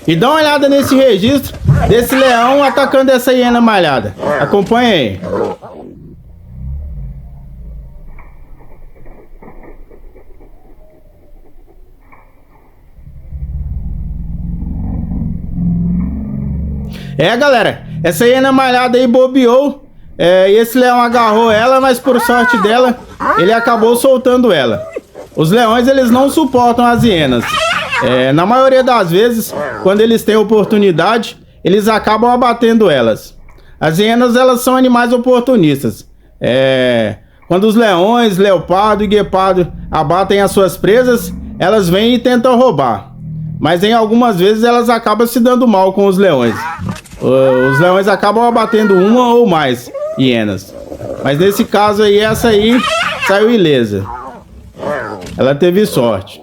E dá uma olhada nesse registro desse leão atacando essa hiena malhada. Acompanha aí. Galera, essa hiena malhada aí bobeou. E esse leão agarrou ela, mas por sorte dela, ele acabou soltando ela. Os leões, eles não suportam as hienas. Na maioria das vezes, quando eles têm oportunidade, eles acabam abatendo elas. As hienas, elas são animais oportunistas. Quando os leões, leopardo e guepardo abatem as suas presas, elas vêm e tentam roubar. Mas em algumas vezes elas acabam se dando mal com os leões. Os leões acabam abatendo uma ou mais hienas. Mas nesse caso aí, essa aí saiu ilesa. Ela teve sorte.